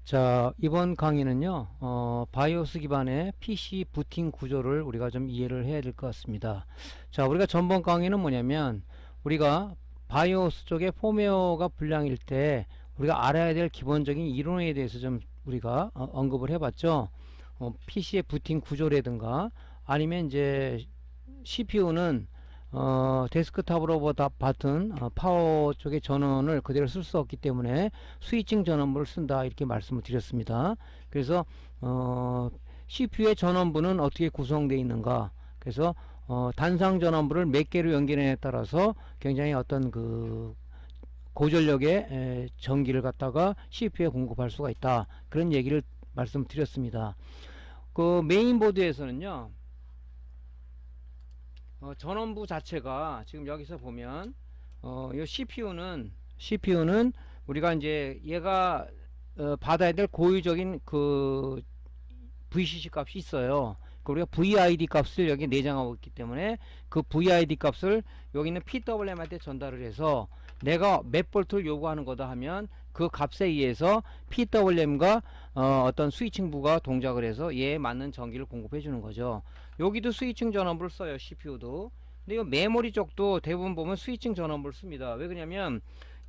자, 이번 강의는요, 바이오스 기반의 PC 부팅 구조를 우리가 좀 이해를 해야 될 것 같습니다. 자, 우리가 전번 강의는 뭐냐면, 우리가 바이오스 쪽에 펌웨어가 불량일 때, 우리가 알아야 될 기본적인 이론에 대해서 좀 우리가 언급을 해봤죠. PC의 부팅 구조라든가, 아니면 이제 CPU는 데스크탑으로 받은 파워 쪽의 전원을 그대로 쓸 수 없기 때문에 스위칭 전원부를 쓴다 이렇게 말씀을 드렸습니다. 그래서 CPU의 전원부는 어떻게 구성되어 있는가, 그래서 단상 전원부를 몇 개로 연결에 따라서 굉장히 어떤 그 고전력의 전기를 갖다가 CPU에 공급할 수가 있다, 그런 얘기를 말씀드렸습니다. 그 메인보드에서는요, 전원부 자체가 지금 여기서 보면 이 CPU는 우리가 이제 얘가 받아야 될 고유적인 그 VCC 값이 있어요. 우리가 VID 값을 여기 내장하고 있기 때문에 그 VID 값을 여기는 PWM한테 전달을 해서 내가 몇 볼트를 요구하는 거다 하면 그 값에 의해서 PWM과 어떤 스위칭부가 동작을 해서 얘에 맞는 전기를 공급해 주는 거죠. 여기도 스위칭 전원부를 써요, CPU도. 근데 이 메모리 쪽도 대부분 보면 스위칭 전원부를 씁니다. 왜 그러냐면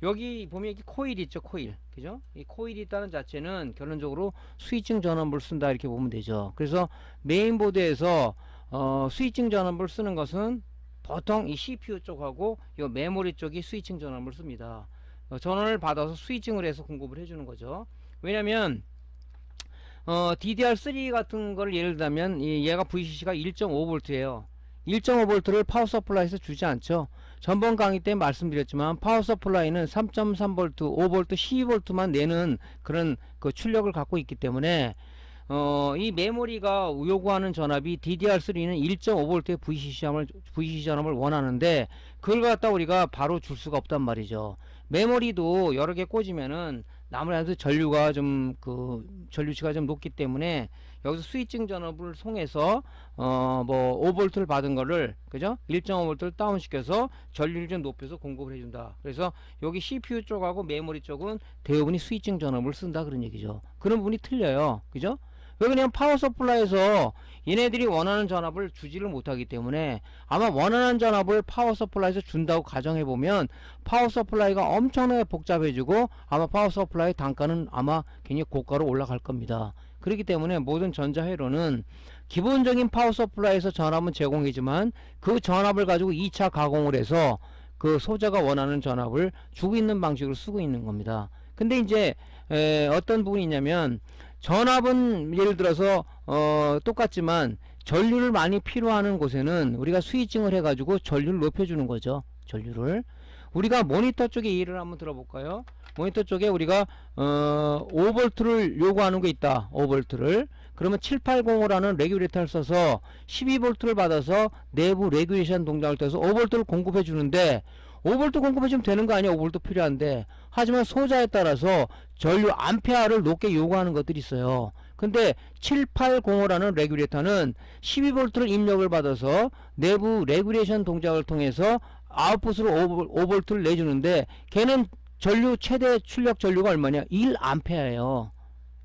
여기 보면 이렇게 코일 있죠, 코일. 그죠? 이 코일이 있다는 자체는 결론적으로 스위칭 전원부를 쓴다 이렇게 보면 되죠. 그래서 메인보드에서 스위칭 전원부를 쓰는 것은 보통 이 CPU 쪽하고 이 메모리 쪽이 스위칭 전원부를 씁니다. 전원을 받아서 스위칭을 해서 공급을 해주는 거죠. 왜냐면 DDR3 같은 걸 예를 들면 얘가 VCC가 1.5V예요. 1.5V를 파워 서플라이에서 주지 않죠. 전번 강의 때 말씀드렸지만 파워 서플라이는 3.3V, 5V, 12V만 내는 그런 그 출력을 갖고 있기 때문에 이 메모리가 요구하는 전압이 DDR3는 1.5V의 VCC 전압을 원하는데 그걸 갖다 우리가 바로 줄 수가 없단 말이죠. 메모리도 여러 개 꽂으면은 아무래도 전류가 좀 전류치가 좀 높기 때문에 여기서 스위칭 전압을 통해서 뭐 5V를 받은 거를, 그죠? 1.5V를 다운시켜서 전류를 좀 높여서 공급을 해준다. 그래서 여기 CPU 쪽하고 메모리 쪽은 대부분이 스위칭 전압을 쓴다 그런 얘기죠. 그런 부분이 틀려요, 그죠? 왜 그냥 파워 서플라이에서 얘네들이 원하는 전압을 주지를 못하기 때문에 아마 원하는 전압을 파워 서플라이에서 준다고 가정해보면 파워 서플라이가 엄청나게 복잡해지고 아마 파워 서플라이 단가는 아마 굉장히 고가로 올라갈 겁니다. 그렇기 때문에 모든 전자회로는 기본적인 파워 서플라이에서 전압은 제공이지만 그 전압을 가지고 2차 가공을 해서 그 소자가 원하는 전압을 주고 있는 방식으로 쓰고 있는 겁니다. 근데 이제 어떤 부분이 있냐면 전압은 예를 들어서 똑같지만 전류를 많이 필요하는 곳에는 우리가 스위칭을 해가지고 전류를 높여주는 거죠. 전류를 우리가 모니터 쪽에 예를 한번 들어볼까요? 모니터 쪽에 우리가 5V를 요구하는 게 있다. 5V를 그러면 780이라는 레귤레이터를 써서 12V를 받아서 내부 레귤레이션 동작을 통해서 5V를 공급해 주는데 5V 공급해주면 되는 거 아니야. 5V 필요한데. 하지만 소자에 따라서 전류 암페어를 높게 요구하는 것들이 있어요. 근데 7805라는 레귤레이터는 12V를 입력을 받아서 내부 레귤레이션 동작을 통해서 아웃풋으로 5V를 내주는데 걔는 전류 최대 출력 전류가 얼마냐? 1A예요.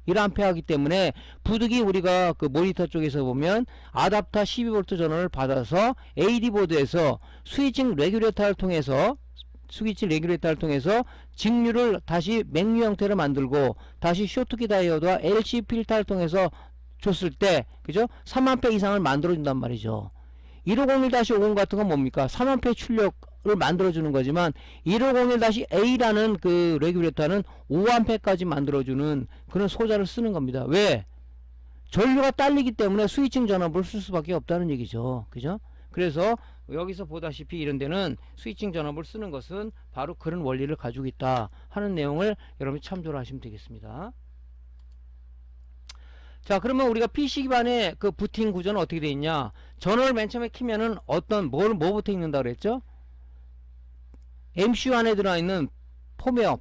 1A이기 때문에 부득이 우리가 그 모니터 쪽에서 보면 아답터 12V 전원을 받아서 AD보드에서 스위칭 레귤레이터를 통해서 직류를 다시 맥류 형태로 만들고 다시 쇼트키 다이오드와 LC 필터를 통해서 줬을 때, 그죠? 3A 이상을 만들어준단 말이죠. 1501-50 같은 건 뭡니까? 3A 출력을 만들어주는 거지만 1501-A라는 그 레귤레이터는 5A까지 만들어주는 그런 소자를 쓰는 겁니다. 왜? 전류가 딸리기 때문에 스위칭 전압을 쓸 수밖에 없다는 얘기죠. 그죠? 그래서 여기서 보다시피 이런 데는 스위칭 전압을 쓰는 것은 바로 그런 원리를 가지고 있다 하는 내용을 여러분이 참조를 하시면 되겠습니다. 자, 그러면 우리가 PC 기반의 그 부팅 구조는 어떻게 되어 있냐? 전원을 맨 처음에 키면은 뭐부터 읽는다 그랬죠? MCU 안에 들어있는 펌웨어,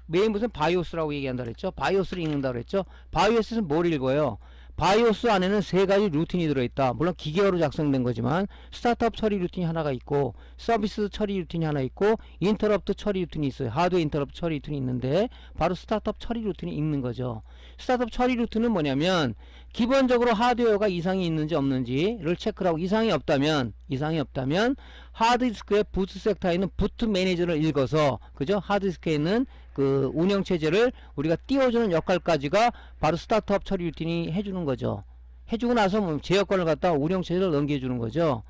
메인 무슨 바이오스라고 얘기한다 그랬죠? 바이오스를 읽는다 그랬죠? 바이오스는 뭘 읽어요? 바이오스 안에는 세 가지 루틴이 들어있다. 물론 기계어로 작성된 거지만 스타트업 처리 루틴이 하나가 있고 서비스 처리 루틴이 하나 있고 인터럽트 처리 루틴이 있어요. 하드웨어 인터럽트 처리 루틴이 있는데 바로 스타트업 처리 루틴이 있는 거죠. 스타트업 처리 루틴은 뭐냐면 기본적으로 하드웨어가 이상이 있는지 없는지를 체크를 하고 이상이 없다면 하드디스크의 부트 섹터에 있는 부트 매니저를 읽어서 그죠? 하드디스크에 있는 그 운영체제를 우리가 띄워주는 역할까지가 바로 스타트업 처리 루틴이 해주는 거죠. 해주고 나서 뭐 제 역할을 갖다 운영체제를 넘겨주는 거죠.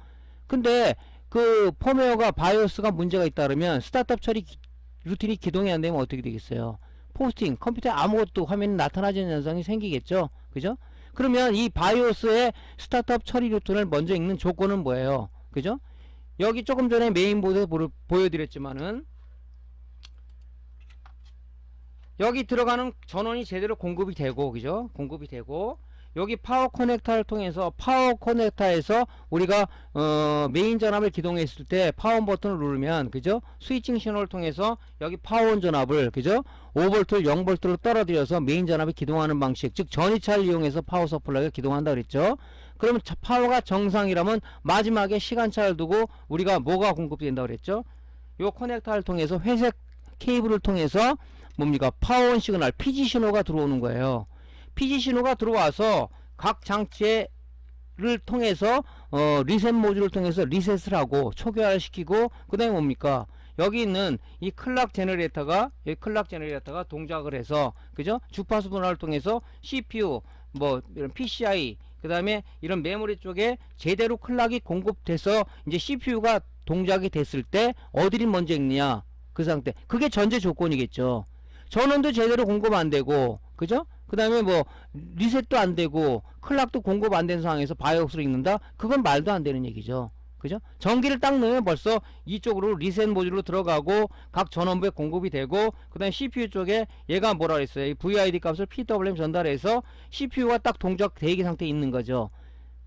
근데 그 펌웨어가 바이오스가 문제가 있다 그러면 스타트업 처리 루틴이 기동이 안 되면 어떻게 되겠어요? 포스팅 컴퓨터에 아무것도 화면에 나타나지 않는 현상이 생기겠죠. 그죠? 그러면 이 바이오스의 스타트업 처리 루틴을 먼저 읽는 조건은 뭐예요? 그죠? 여기 조금 전에 메인보드에 보여드렸지만은 여기 들어가는 전원이 제대로 공급이 되고 그죠? 공급이 되고 여기 파워 커넥터를 통해서 파워 커넥터에서 우리가 메인 전압을 기동했을 때 파워 버튼을 누르면 그죠? 스위칭 신호를 통해서 여기 파워온 전압을 그죠? 5V를 0V로 떨어뜨려서 메인 전압을 기동하는 방식, 즉 전이차를 이용해서 파워 서플라이가 기동한다 그랬죠. 그러면 파워가 정상이라면 마지막에 시간차를 두고 우리가 뭐가 공급된다 그랬죠? 요 커넥터를 통해서 회색 케이블을 통해서 뭡니까? 파워온 시그널 PG 신호가 들어오는 거예요. PG 신호가 들어와서 각 장치를 통해서 리셋 모듈을 통해서 리셋을 하고 초기화를 시키고 그 다음에 뭡니까? 여기 있는 이 클락 제너레이터가 동작을 해서 그죠? 주파수 분할을 통해서 CPU 뭐 이런 PCI 그 다음에 이런 메모리 쪽에 제대로 클락이 공급돼서 이제 CPU가 동작이 됐을 때 어디를 먼저 읽느냐 그 상태, 그게 전제 조건이겠죠. 전원도 제대로 공급 안 되고 그죠? 그 다음에 뭐 리셋도 안 되고 클락도 공급 안 된 상황에서 바이오스를 읽는다? 그건 말도 안 되는 얘기죠. 그죠? 전기를 딱 넣으면 벌써 이쪽으로 리셋 모듈로 들어가고 각 전원부에 공급이 되고 그 다음에 CPU 쪽에 얘가 뭐라 그랬어요? 이 VID 값을 PWM 전달해서 CPU가 딱 동작 대기 상태에 있는 거죠.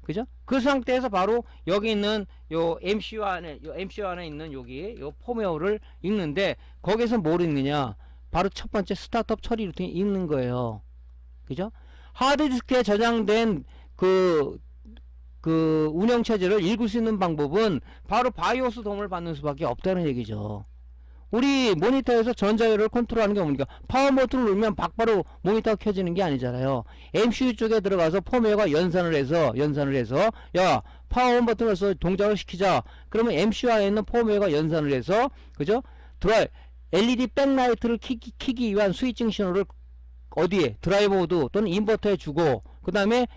그죠? 그 상태에서 바로 여기 있는 요 MCU 안에 있는 여기 요 펌웨어를 읽는데 거기서 뭘 읽느냐? 바로 첫 번째 스타트업 처리 루틴이 읽는 거예요. 그죠? 하드디스크에 저장된 그 운영체제를 읽을 수 있는 방법은 바로 바이오스 도움을 받는 수밖에 없다는 얘기죠. 우리 모니터에서 전자열을 컨트롤하는 게 뭡니까? 파워 버튼을 누르면 바로 모니터가 켜지는 게 아니잖아요. MCU 쪽에 들어가서 펌웨어가 연산을 해서 야 파워 온 버튼을 써서 동작을 시키자. 그러면 MCU 안에 있는 펌웨어가 연산을 해서 그죠? LED 백라이트를 키기 위한 스위칭 신호를 어디에? 드라이버보드 또는 인버터에 주고 그 다음에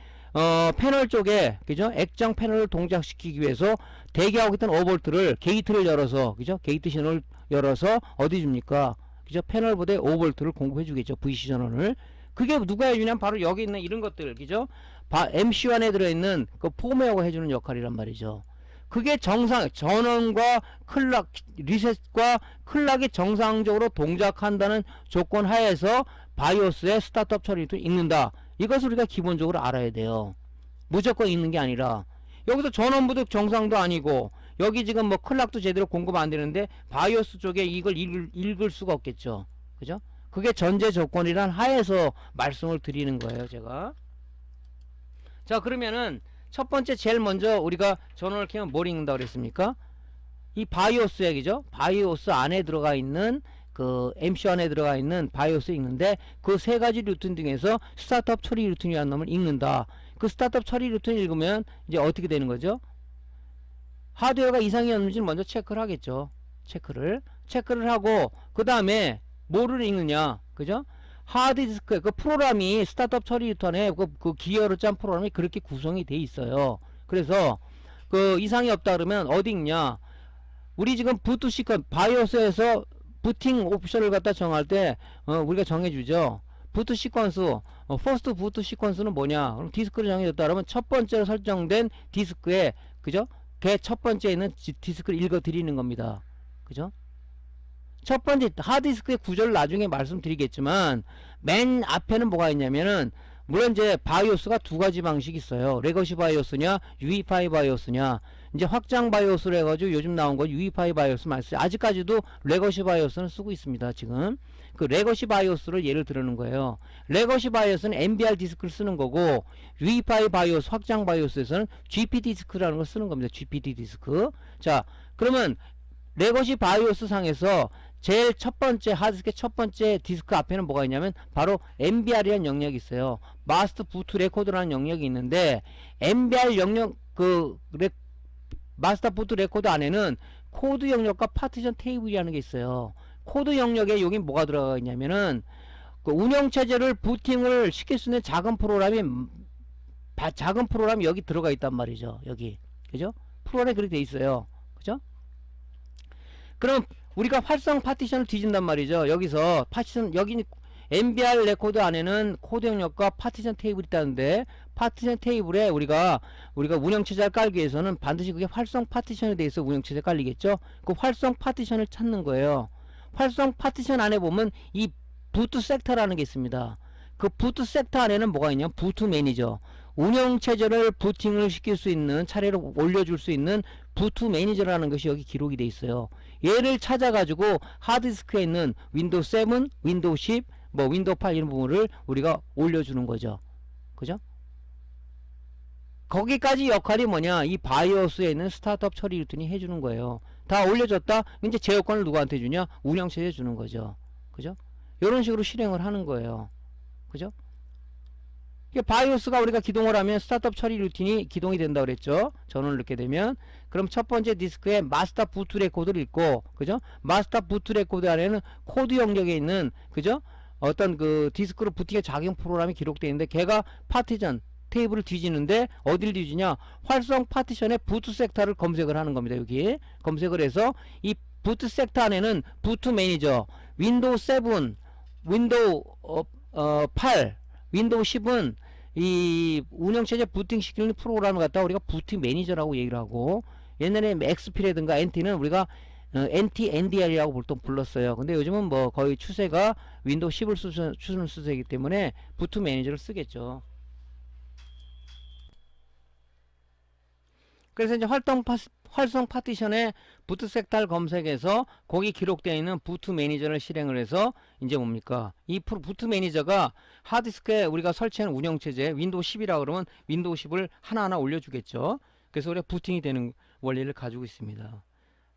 패널 쪽에 그죠? 액정 패널을 동작시키기 위해서 대기하고 있던 5V를 게이트를 열어서 그죠? 게이트 신호를 열어서 어디 줍니까? 그죠? 패널보드에 5V를 공급해 주겠죠. VC 전원을. 그게 누가 해주냐면 바로 여기 있는 이런 것들 그죠? MCU 안에 들어있는 그 펌웨어가 해주는 역할이란 말이죠. 그게 정상 전원과 클락 리셋과 클락이 정상적으로 동작한다는 조건 하에서 바이오스의 스타트업 처리도 읽는다. 이것을 우리가 기본적으로 알아야 돼요. 무조건 읽는 게 아니라 여기서 전원부도 정상도 아니고 여기 지금 뭐 클락도 제대로 공급 안 되는데 바이오스 쪽에 이걸 읽을 수가 없겠죠. 그죠? 그게 전제 조건이란 하에서 말씀을 드리는 거예요, 제가. 자, 그러면은 첫 번째 제일 먼저 우리가 전원을 켜면 뭘 읽는다 그랬습니까? 이 바이오스 얘기죠. 바이오스 안에 들어가 있는 그 MC 안에 들어가 있는 바이오스 읽는데 그 세 가지 루틴 중에서 스타트업 처리 루틴이라는 놈을 읽는다. 그 스타트업 처리 루틴을 읽으면 이제 어떻게 되는 거죠? 하드웨어가 이상이 없는지 먼저 체크를 하겠죠. 체크를 하고 그 다음에 뭐를 읽느냐, 그죠? 하드디스크 그 프로그램이 스타트업 처리 루틴에 그 기어로 짠 프로그램이 그렇게 구성이 돼 있어요. 그래서 그 이상이 없다 그러면 어디 읽냐? 우리 지금 부트 시퀀 바이오스에서 부팅 옵션을 갖다 정할 때 우리가 정해주죠. 부트 시퀀스 퍼스트 부트 시퀀스는 뭐냐? 그럼 디스크를 정해줬다 그러면 첫 번째로 설정된 디스크에 그죠? 그 첫 번째에 있는 디스크를 읽어 드리는 겁니다. 그죠? 첫 번째 하드디스크의 구조를 나중에 말씀드리겠지만 맨 앞에는 뭐가 있냐면은 물론 이제 바이오스가 두 가지 방식이 있어요. 레거시 바이오스냐 UEFI 바이오스냐. 이제 확장 바이오스로 해가지고 요즘 나온 거 UEFI 바이오스 말씀. 아직까지도 레거시 바이오스는 쓰고 있습니다. 지금 그 레거시 바이오스를 예를 들는 거예요. 레거시 바이오스는 NBR 디스크를 쓰는 거고, UEFI 바이오스, 확장 바이오스에서는 GP 디스크라는 걸 쓰는 겁니다. GPD 디스크. 자, 그러면 레거시 바이오스 상에서 제일 첫 번째 하드디스크의 첫 번째 디스크 앞에는 뭐가 있냐면 바로 MBR이라는 영역이 있어요. 마스터 부트 레코드라는 영역이 있는데, MBR 영역 마스터 부트 레코드 안에는 코드 영역과 파티션 테이블이라는 게 있어요. 코드 영역에 여기 뭐가 들어가 있냐면은 그 운영체제를 부팅을 시킬 수 있는 작은 프로그램이 여기 들어가 있단 말이죠. 여기. 그죠? 프로그램이 그렇게 돼 있어요. 그죠? 그럼 우리가 활성 파티션을 뒤진단 말이죠. 여기서 파티션, 여기 MBR 레코드 안에는 코드 영역과 파티션 테이블이 있다는데, 파티션 테이블에 우리가 운영체제를 깔기 위해서는 반드시 그게 활성 파티션에 대해서 운영체제 깔리겠죠. 그 활성 파티션을 찾는 거예요. 활성 파티션 안에 보면 이 부트 섹터라는 게 있습니다. 그 부트 섹터 안에는 뭐가 있냐면 부트 매니저, 운영체제를 부팅을 시킬 수 있는, 차례로 올려줄 수 있는 부트 매니저라는 것이 여기 기록이 돼 있어요. 얘를 찾아가지고 하드디스크에 있는 윈도우 7, 윈도우 10, 뭐 윈도우 8 이런 부분을 우리가 올려주는 거죠. 그죠? 거기까지 역할이 뭐냐, 이 바이오스에 있는 스타트업 처리 루틴이 해주는 거예요. 다 올려줬다? 이제 제어권을 누구한테 주냐? 운영체제에 주는 거죠. 그죠? 이런 식으로 실행을 하는 거예요. 그죠? 바이오스가 우리가 기동을 하면 스타트업 처리 루틴이 기동이 된다고 그랬죠. 전원을 넣게 되면. 그럼 첫 번째 디스크에 마스터 부트 레코드를 읽고, 그죠? 마스터 부트 레코드 안에는 코드 영역에 있는, 그죠? 어떤 그 디스크로 부팅의 작용 프로그램이 기록되어 있는데, 걔가 파티션 테이블을 뒤지는데 어디를 뒤지냐? 활성 파티션의 부트 섹터를 검색을 하는 겁니다. 여기 검색을 해서 이 부트 섹터 안에는 부트 매니저, 윈도우 7, 윈도우 8, 윈도우 10은 이 운영체제 부팅 시키는 프로그램을 갖다가 우리가 부팅 매니저라고 얘기를 하고, 옛날에 XP라든가 NT는 우리가 NT, NDR이라고 보통 불렀어요. 근데 요즘은 뭐 거의 추세가 윈도우 10을 쓰는 추세이기 때문에 부트 매니저를 쓰겠죠. 그래서 이제 활성 파티션의 부트 섹터를 검색해서 거기 기록되어 있는 부트 매니저를 실행을 해서 이제 뭡니까? 이 부트 매니저가 하드디스크에 우리가 설치한 운영체제 윈도우 10이라고 그러면 윈도우 10을 하나하나 올려주겠죠. 그래서 우리가 부팅이 되는 원리를 가지고 있습니다.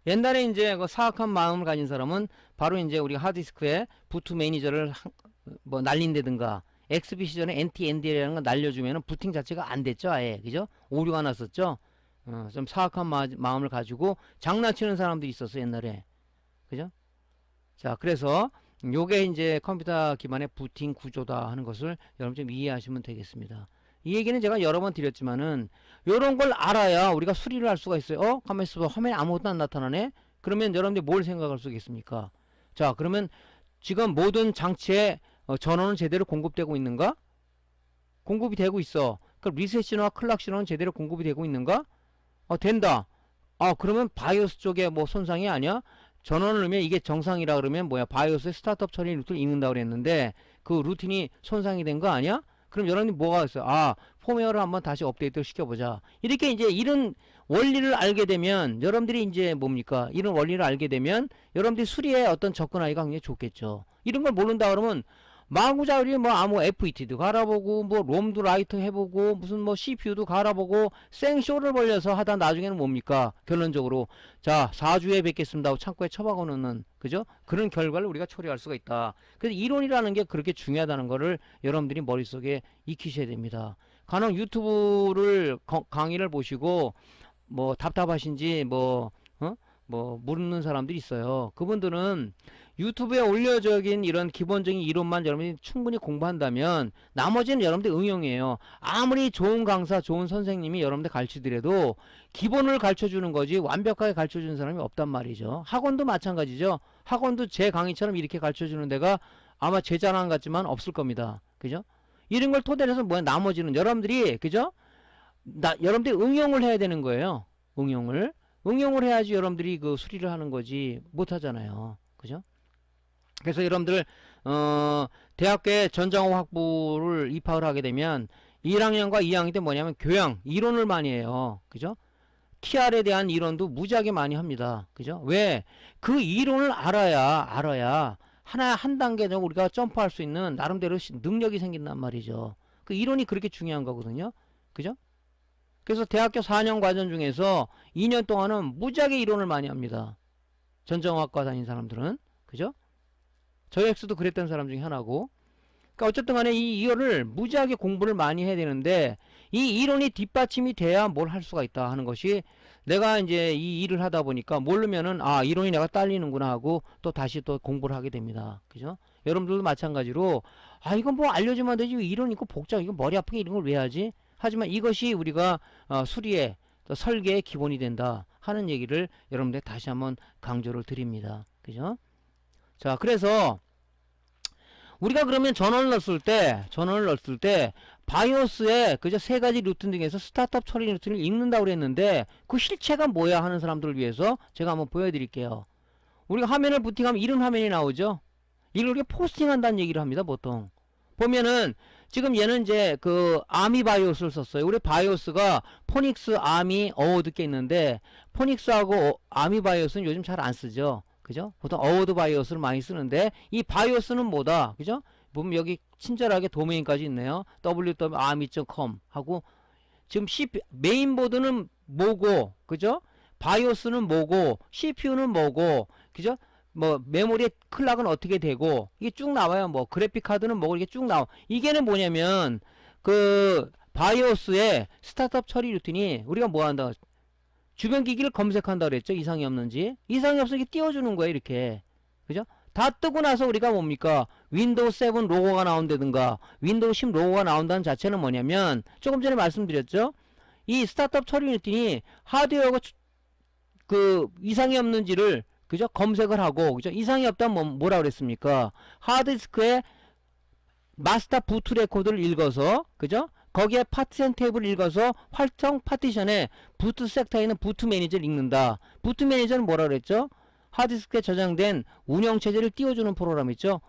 옛날에 이제 그 사악한 마음을 가진 사람은 바로 이제 우리가 하드디스크에 부트 매니저를 뭐 날린다든가, XP 시절에 NT-ND라는 거 날려주면은 부팅 자체가 안 됐죠. 아예. 그죠? 오류가 났었죠. 좀 사악한 마음을 가지고 장난치는 사람도 있었어 옛날에. 그죠? 자, 그래서 요게 이제 컴퓨터 기반의 부팅 구조다 하는 것을 여러분 좀 이해하시면 되겠습니다. 이 얘기는 제가 여러 번 드렸지만은 요런 걸 알아야 우리가 수리를 할 수가 있어요. 가만히 있어봐. 화면에 아무것도 안 나타나네? 그러면 여러분들이 뭘 생각할 수 있겠습니까? 자, 그러면 지금 모든 장치에 전원은 제대로 공급되고 있는가? 공급이 되고 있어. 그럼 리셋 신호와 클락 신호는 제대로 공급이 되고 있는가? 된다. 그러면 바이오스 쪽에 뭐 손상이 아니야? 전원을 넣으면 이게 정상이라 그러면 뭐야? 바이오스의 스타트업 처리 루트를 읽는다 그랬는데 그 루틴이 손상이 된 거 아니야? 그럼 여러분이 뭐가 있어요? 폼웨어를 한번 다시 업데이트를 시켜보자. 이렇게 이제 이런 원리를 알게 되면 여러분들이 이제 뭡니까? 이런 원리를 알게 되면 여러분들이 수리에 어떤 접근하기가 굉장히 좋겠죠. 이런 걸 모른다 그러면 마구잡이 뭐 아무 FET도 갈아보고 뭐 롬도 라이트 해보고 무슨 뭐 CPU도 갈아보고 생쇼를 벌려서 하다 나중에는 뭡니까? 결론적으로 자 4주에 뵙겠습니다 하고 창고에 처박아 놓는, 그죠? 그런 결과를 우리가 초래할 수가 있다. 그래서 이론이라는 게 그렇게 중요하다는 거를 여러분들이 머릿속에 익히셔야 됩니다. 간혹 유튜브를 강의를 보시고 뭐 답답하신지 뭐 묻는 사람들이 있어요. 그분들은 유튜브에 올려적인 이런 기본적인 이론만 여러분이 충분히 공부한다면 나머지는 여러분들 응용이에요. 아무리 좋은 강사, 좋은 선생님이 여러분들 가르치더라도 기본을 가르쳐주는 거지 완벽하게 가르쳐주는 사람이 없단 말이죠. 학원도 마찬가지죠. 학원도 제 강의처럼 이렇게 가르쳐주는 데가 아마 제 자랑 같지만 없을 겁니다. 그죠? 이런 걸 토대로 해서 뭐야 나머지는 여러분들이, 그죠? 여러분들이 응용을 해야 되는 거예요. 응용을 해야지 여러분들이 그 수리를 하는 거지 못하잖아요. 그죠? 그래서 여러분들 대학교에 전장호학부를 입학을 하게 되면 1학년과 2학년 때 뭐냐면 교양, 이론을 많이 해요. 그죠? TR에 대한 이론도 무지하게 많이 합니다. 그죠? 왜? 그 이론을 알아야 한 단계 더 우리가 점프할 수 있는 나름대로 능력이 생긴단 말이죠. 그 이론이 그렇게 중요한 거거든요. 그죠? 그래서 대학교 4년 과정 중에서 2년 동안은 무지하게 이론을 많이 합니다. 전정학과 다닌 사람들은. 그죠? 저희 엑스도 그랬던 사람 중에 하나고. 그러니까 어쨌든 간에 이 이론을 무지하게 공부를 많이 해야 되는데 이 이론이 뒷받침이 돼야 뭘 할 수가 있다 하는 것이 내가 이제 이 일을 하다 보니까 모르면은 아 이론이 내가 딸리는구나 하고 또 다시 또 공부를 하게 됩니다. 그죠? 여러분들도 마찬가지로 아 이건 뭐 알려주면 되지 이론 있고 복잡 이거 머리 아프게 이런 걸 왜 하지? 하지만 이것이 우리가 수리의 또 설계의 기본이 된다 하는 얘기를 여러분들 다시 한번 강조를 드립니다. 그죠? 자 그래서 우리가 그러면 전원을 넣었을 때 바이오스에 그저 세 가지 루틴 중에서 스타트업 처리 루틴을 읽는다고 그랬는데 그 실체가 뭐야 하는 사람들을 위해서 제가 한번 보여드릴게요. 우리가 화면을 부팅하면 이런 화면이 나오죠. 이걸 우리가 포스팅한다는 얘기를 합니다. 보통 보면은 지금 얘는 이제 그 아미 바이오스를 썼어요. 우리 바이오스가 포닉스, 아미, 어워드 게 있는데 포닉스하고 아미 바이오스는 요즘 잘 안 쓰죠. 그죠? 보통 어워드 바이오스를 많이 쓰는데 이 바이오스는 뭐다? 그죠? 보면 여기 친절하게 도메인까지 있네요. www.army.com 하고 지금 메인보드는 뭐고 그죠? 바이오스는 뭐고 CPU는 뭐고 그죠? 뭐 메모리의 클락은 어떻게 되고 이게 쭉 나와요. 뭐 그래픽 카드는 뭐고 이게 쭉 나와. 이게는 뭐냐면 그 바이오스의 스타트업 처리 루틴이 우리가 뭐 한다? 주변 기기를 검색한다 그랬죠. 이상이 없는지. 이상이 없으면 이렇게 띄워주는 거예요. 이렇게. 그죠? 다 뜨고 나서 우리가 뭡니까? 윈도우 7 로고가 나온다든가 윈도우 10 로고가 나온다는 자체는 뭐냐면 조금 전에 말씀드렸죠. 이 스타트업 처리 루틴이 하드웨어가 그 이상이 없는지를 그죠? 검색을 하고 그죠? 이상이 없다면 뭐라 그랬습니까? 하드디스크에 마스터 부트 레코드를 읽어서 그죠? 거기에 파티션 탭을 읽어서 활성 파티션에 부트 섹터에 있는 부트 매니저를 읽는다. 부트 매니저는 뭐라 그랬죠? 하드디스크에 저장된 운영체제를 띄워주는 프로그램 있죠?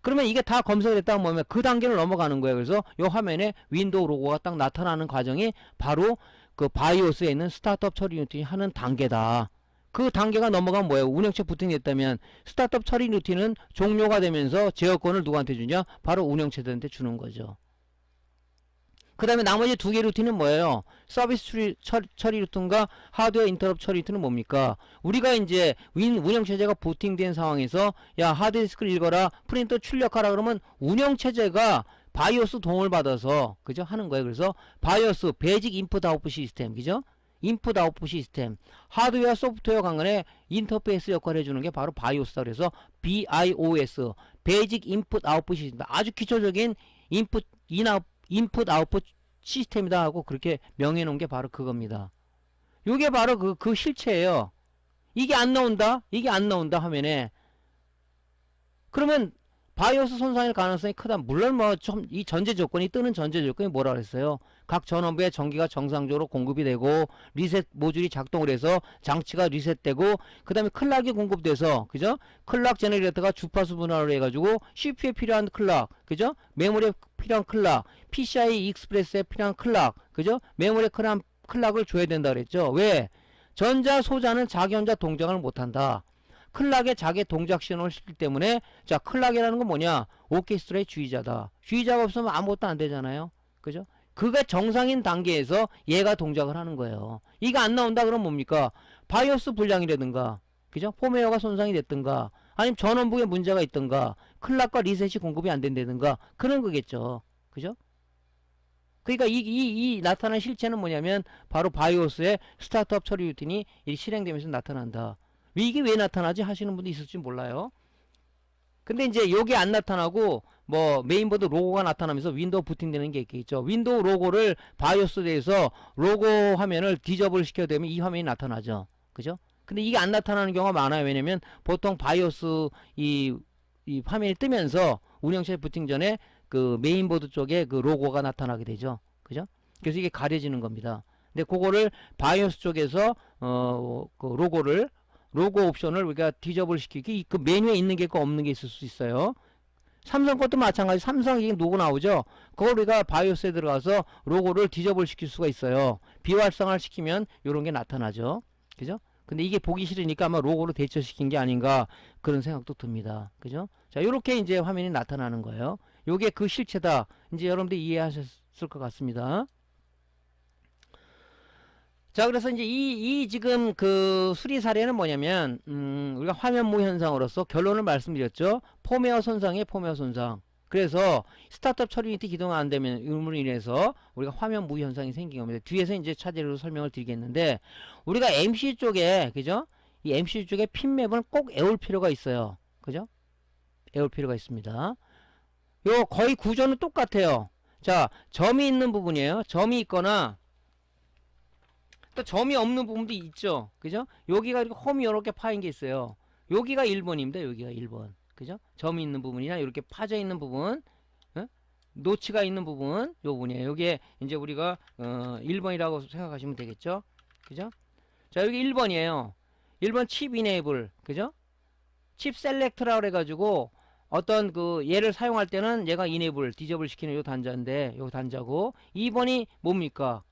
그러면 이게 다 검색을 했다면 뭐냐면 그 단계를 넘어가는 거예요. 그래서 이 화면에 윈도우 로고가 딱 나타나는 과정이 바로 그 바이오스에 있는 스타트업 처리 루틴이 하는 단계다. 그 단계가 넘어가면 뭐예요? 운영체 부팅됐다면 스타트업 처리 루틴은 종료가 되면서 제어권을 누구한테 주냐? 바로 운영체들한테 주는 거죠. 그 다음에 나머지 두 개 루틴은 뭐예요? 서비스 처리 루틴과 하드웨어 인터럽 처리 루틴은 뭡니까? 우리가 이제 운영체제가 부팅된 상황에서 야 하드디스크를 읽어라 프린터 출력하라 그러면 운영체제가 바이오스 도움을 받아서 그죠? 하는 거예요. 그래서 바이오스 베이직 인풋 아웃풋 시스템 그죠? 인풋 아웃풋 시스템 하드웨어 소프트웨어 간간에 인터페이스 역할을 해주는 게 바로 바이오스다. 그래서 BIOS 베이직 인풋 아웃풋 시스템 아주 기초적인 인풋 아웃풋 시스템이다 하고 그렇게 명해 놓은 게 바로 그겁니다. 요게 바로 그 실체예요. 이게 안 나온다 화면에. 그러면 바이오스 손상일 가능성이 크다. 물론 뭐 좀 이 전제 조건이 뜨는 전제 조건이 뭐라 그랬어요? 각 전원부에 전기가 정상적으로 공급이 되고 리셋 모듈이 작동을 해서 장치가 리셋되고 그 다음에 클락이 공급돼서 그죠? 클락 제너레이터가 주파수 분할을 해가지고 CPU에 필요한 클락 그죠? 메모리에 필요한 클락 PCI 익스프레스에 필요한 클락 그죠? 메모리에 필요한 클락을 줘야 된다 그랬죠. 왜? 전자 소자는 자기 혼자 동작을 못한다. 클락에 자기 동작 신호를 시키기 때문에 자 클락이라는 건 뭐냐? 오케스트라의 주의자다. 주의자가 없으면 아무것도 안 되잖아요. 그죠? 그게 정상인 단계에서 얘가 동작을 하는 거예요. 이거 안 나온다 그러면 뭡니까? 바이오스 불량이라든가 그죠? 폼웨어가 손상이 됐든가 아니면 전원부에 문제가 있든가 클락과 리셋이 공급이 안 된다든가 그런 거겠죠. 그죠? 그러니까 이 나타난 실체는 뭐냐면 바로 바이오스의 스타트업 처리 루틴이 실행되면서 나타난다. 이게 왜 나타나지 하시는 분도 있을지 몰라요. 근데 이제 요게 안 나타나고 뭐 메인보드 로고가 나타나면서 윈도우 부팅되는 게 있겠죠. 윈도우 로고를 바이오스에 대해서 로고 화면을 디저블 시켜야 되면 이 화면이 나타나죠. 그죠? 근데 이게 안 나타나는 경우가 많아요. 왜냐면 보통 바이오스 이 화면이 뜨면서 운영체 부팅 전에 그 메인보드 쪽에 그 로고가 나타나게 되죠. 그죠? 그래서 이게 가려지는 겁니다. 근데 그거를 바이오스 쪽에서 그 로고 옵션을 우리가 디저블 시키기 그 메뉴에 있는 게 있고 없는 게 있을 수 있어요. 삼성 것도 마찬가지. 삼성 이게 로고 나오죠. 그걸 우리가 바이오스에 들어가서 로고를 디저블 시킬 수가 있어요. 비활성화를 시키면 이런 게 나타나죠. 그죠? 근데 이게 보기 싫으니까 아마 로고로 대처시킨 게 아닌가 그런 생각도 듭니다. 그죠? 자, 요렇게 이제 화면이 나타나는 거예요. 요게 그 실체다. 이제 여러분들 이해하셨을 것 같습니다. 자, 그래서 이제 이 지금 그 수리 사례는 뭐냐면, 우리가 화면무 현상으로서 결론을 말씀드렸죠. 폼웨어 손상에 폼웨어 손상. 그래서 스타트업 처리 유닛이 기동 안 되면 이로 인해서 우리가 화면 무 현상이 생긴 겁니다. 뒤에서 이제 차례로 설명을 드리겠는데, 우리가 MC 쪽에, 그죠? 이 MC 쪽에 핀맵을 꼭 외울 필요가 있어요. 그죠? 외울 필요가 있습니다. 요 거의 구조는 똑같아요. 자, 점이 있는 부분이에요. 점이 있거나, 또 점이 없는 부분도 있죠. 그죠? 여기가 이렇게 홈이 이렇게 파인 게 있어요. 여기가 1번입니다. 여기가 1번. 그죠? 점이 있는 부분이나 이렇게 파져 있는 부분, 어? 노치가 있는 부분, 요 부분이에요. 여기에 이제 우리가 1번이라고 생각하시면 되겠죠? 그죠? 자, 여기 1번이에요. 1번 칩 이네이블. 그죠? 칩 셀렉트라고 그래 가지고 어떤 그 얘를 사용할 때는 얘가 이네이블, 디저블 시키는 요 단자인데 요 단자고, 2번이 뭡니까?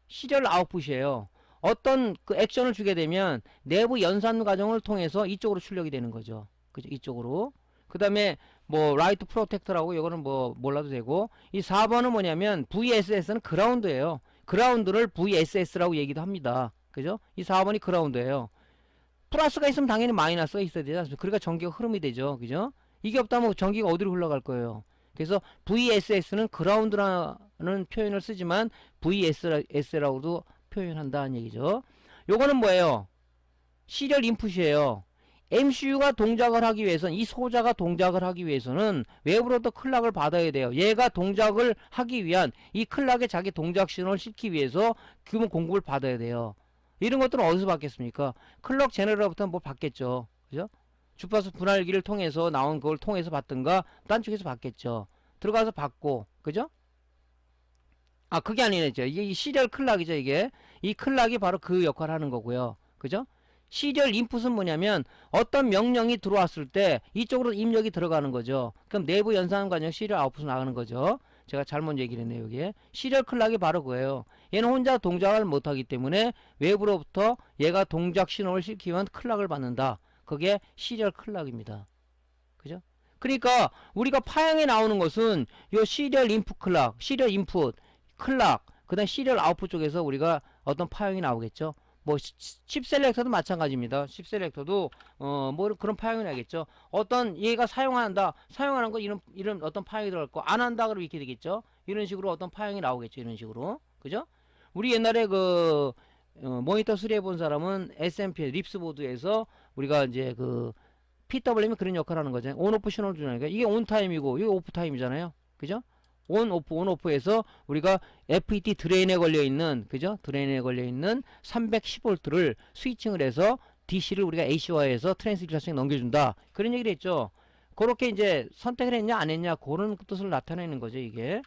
시리얼 아웃풋이에요. 어떤 그 액션을 주게 되면 내부 연산 과정을 통해서 이쪽으로 출력이 되는 거죠. 그죠? 이쪽으로. 그 다음에 뭐 라이트 프로텍터라고 이거는 뭐 몰라도 되고, 이 4번은 뭐냐면 VSS는 그라운드예요. 그라운드를 VSS라고 얘기도 합니다. 그죠? 이 4번이 그라운드예요. 플러스가 있으면 당연히 마이너스가 있어야 되지 않습니까? 그러니까 전기가 흐름이 되죠. 그죠? 이게 없다면 전기가 어디로 흘러갈 거예요? 그래서 VSS는 그라운드라는 표현을 쓰지만 VSS라고도 표현한다는 얘기죠. 요거는 뭐예요? 시리얼 인풋이에요. MCU가 동작을 하기 위해서는, 이 소자가 동작을 하기 위해서는 외부로부터 클락을 받아야 돼요. 얘가 동작을 하기 위한, 이 클락에 자기 동작 신호를 시키기 위해서 규모 공급을 받아야 돼요. 이런 것들은 어디서 받겠습니까? 클럭 제너레이터부터 뭘 받겠죠. 그죠? 주파수 분할기를 통해서 나온 그걸 통해서 받든가 딴 쪽에서 받겠죠. 들어가서 받고, 그죠? 아, 그게 아니죠. 이게 시리얼 클락이죠. 이게 이 클락이 바로 그 역할을 하는 거고요. 그죠? 시리얼 인풋은 뭐냐면 어떤 명령이 들어왔을 때 이쪽으로 입력이 들어가는 거죠. 그럼 내부 연산 과정 시리얼 아웃풋으로 나가는 거죠. 제가 잘못 얘기를 했네요. 여기에 시리얼 클락이 바로 그거예요. 얘는 혼자 동작을 못하기 때문에 외부로부터 얘가 동작 신호를 시키면 클락을 받는다. 그게 시리얼 클락입니다. 그죠? 그러니까 우리가 파형에 나오는 것은 요 시리얼 인풋 클락, 시리얼 인풋 클락, 그 다음 시리얼 아웃풋 쪽에서 우리가 어떤 파형이 나오겠죠. 뭐 칩 셀렉터도 마찬가지입니다. 칩 셀렉터도 뭐 그런 파형이 나겠죠. 어떤 얘가 사용하는 거 이런 어떤 파형이 들어갈 거, 안 한다 그러면 이렇게 되겠죠. 이런 식으로 어떤 파형이 나오겠죠. 이런 식으로. 그죠? 우리 옛날에 그 모니터 수리해 본 사람은 SMP 립스보드에서 우리가 이제 그 PWM이 그런 역할을 하는 거잖아요. 온오프 신호를 주니까 이게 온타임이고 이게 오프타임이잖아요. 그죠? 온오프에서 우리가 FET 드레인에 걸려있는, 그죠? 드레인에 걸려있는 310V를 스위칭을 해서 DC를 우리가 AC화해서 트랜스듀서에 넘겨준다. 그런 얘기를 했죠. 그렇게 이제 선택을 했냐, 안 했냐, 그런 뜻을 나타내는 거죠, 이게.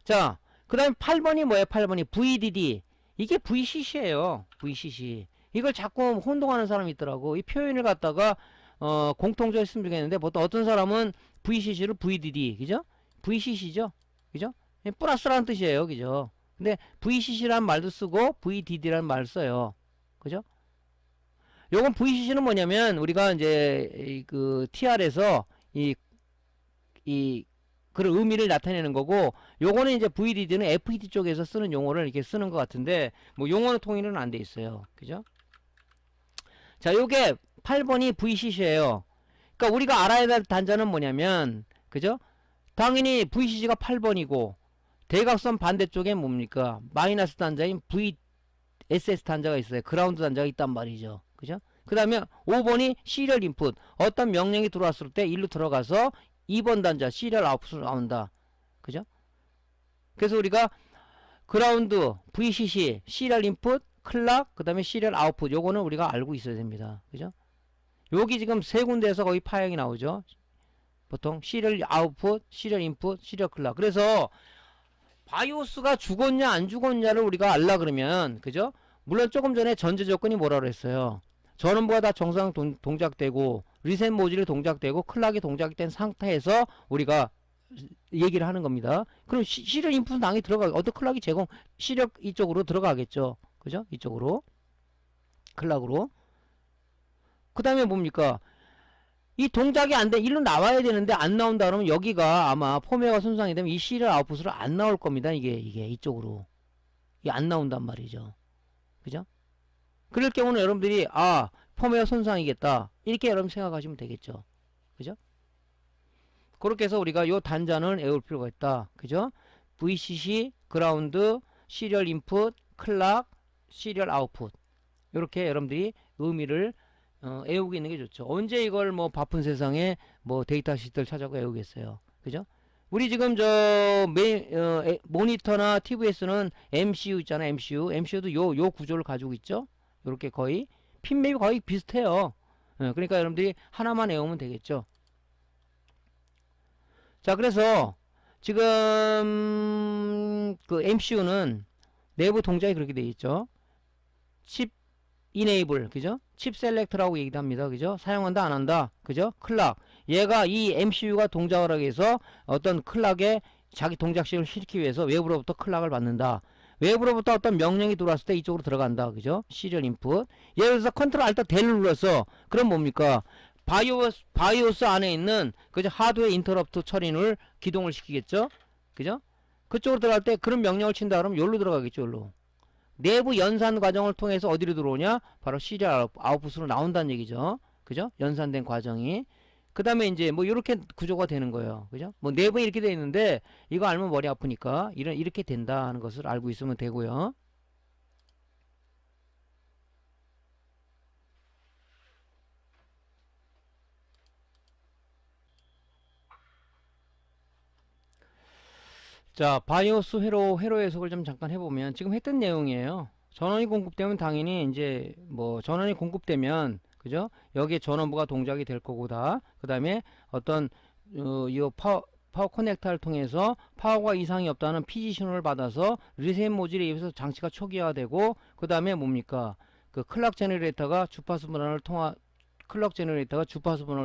자, 그 다음에 8번이 뭐예요? 8번이 VDD. 이게 VCC예요. VCC. 이걸 자꾸 혼동하는 사람이 있더라고. 이 표현을 갖다가 공통적으로 했으면 좋겠는데, 보통 어떤 사람은 VCC를 VDD, 그죠? VCC죠? 그죠? 플러스라는 뜻이에요. 그죠? 근데 VCC라는 말도 쓰고 VDD라는 말을 써요. 그죠? 요건 VCC는 뭐냐면 우리가 이제 그 TR에서 그런 의미를 나타내는 거고, 요거는 이제 VDD는 FET 쪽에서 쓰는 용어를 이렇게 쓰는 것 같은데, 뭐 용어는 통일은 안 돼 있어요. 그죠? 자, 요게 8번이 VCC예요. 그러니까 우리가 알아야 될 단자는 뭐냐면, 그죠? 당연히 VCC가 8번이고 대각선 반대쪽에 뭡니까? 마이너스 단자인 VSS 단자가 있어요. 그라운드 단자가 있단 말이죠. 그죠? 그 다음에 5번이 시리얼 인풋. 어떤 명령이 들어왔을 때 일로 들어가서 2번 단자 시리얼 아웃풋으로 나온다. 그죠? 그래서 우리가 그라운드, VCC, 시리얼 인풋, 클락, 그 다음에 시리얼 아웃풋, 요거는 우리가 알고 있어야 됩니다. 그죠? 여기 지금 세 군데에서 거의 파형이 나오죠. 보통 시리얼 아웃풋, 시리얼 인풋, 시리얼 클락. 그래서 바이오스가 죽었냐 안 죽었냐를 우리가 알라 그러면, 그죠? 물론 조금 전에 전제 조건이 뭐라 그랬어요? 전원부가 다 정상 동작되고 리셋 모듈이 동작되고 클락이 동작된 상태에서 우리가 얘기를 하는 겁니다. 그럼 시리얼 인풋은 당연히 어떤 클락이 시리얼 이쪽으로 들어가겠죠. 그죠? 이쪽으로 클락으로. 그 다음에 뭡니까? 이 동작이 안 돼. 일로 나와야 되는데 안 나온다 그러면 여기가 아마 펌웨어가 손상이 되면 이 시리얼 아웃풋으로 안 나올 겁니다. 이게 이쪽으로. 이게 안 나온단 말이죠. 그죠? 그럴 경우는 여러분들이 펌웨어 손상이겠다. 이렇게 여러분 생각하시면 되겠죠. 그죠? 그렇게 해서 우리가 요 단자는 외울 필요가 있다. 그죠? VCC, 그라운드, 시리얼 인풋, 클락, 시리얼 아웃풋. 이렇게 여러분들이 의미를 외우고 있는 게 좋죠. 언제 이걸 뭐 바쁜 세상에 뭐 데이터 시트를 찾아고 외우겠어요. 그죠? 우리 지금 모니터나 TVS는 MCU 있잖아. MCU도 요 구조를 가지고 있죠. 이렇게 거의 핀맵이 거의 비슷해요. 그러니까 여러분들이 하나만 외우면 되겠죠. 자, 그래서 지금 그 MCU는 내부 동작이 그렇게 되어 있죠. 칩 이네이블, 그죠? 칩 셀렉트라고 얘기도 합니다. 그죠? 사용한다 안 한다. 그죠? 클락. 얘가 이 MCU가 동작을 하기 위해서 어떤 클락에 자기 동작식을 시키기 위해서 외부로부터 클락을 받는다. 외부로부터 어떤 명령이 들어왔을 때 이쪽으로 들어간다. 그죠? 시리얼 인풋. 예를 들어서 컨트롤 알트 델을 눌렀어. 그럼 뭡니까? 바이오스 안에 있는 그죠? 하드웨어 인터럽트 처리를 기동을 시키겠죠? 그죠? 그쪽으로 들어갈 때 그런 명령을 친다 그러면 여기로 들어가겠죠. 여기로. 내부 연산 과정을 통해서 어디로 들어오냐? 바로 시리얼 아웃풋으로 나온다는 얘기죠. 그죠? 연산된 과정이. 그 다음에 이제 뭐 이렇게 구조가 되는 거예요. 그죠? 뭐 내부에 이렇게 되어 있는데 이거 알면 머리 아프니까 이렇게 된다 하는 것을 알고 있으면 되고요. 자, 바이오스 회로 해석을 좀 잠깐 해보면 지금 했던 내용이에요. 전원이 공급되면 당연히 이제 뭐 전원이 공급되면 그죠? 여기에 전원부가 동작이 될 거고다. 그 다음에 어떤 이 파워 커넥터를 통해서 파워가 이상이 없다는 PD 신호를 받아서 리셋 모듈에 의해서 장치가 초기화되고 그 다음에 뭡니까? 그 클락 제너레이터가 주파수 분할을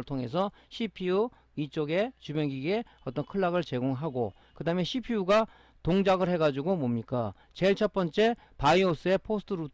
통해서 CPU 이쪽에 주변 기기에 어떤 클락을 제공하고 그 다음에 CPU가 동작을 해가지고 뭡니까? 제일 첫 번째 바이오스의 포스트 루트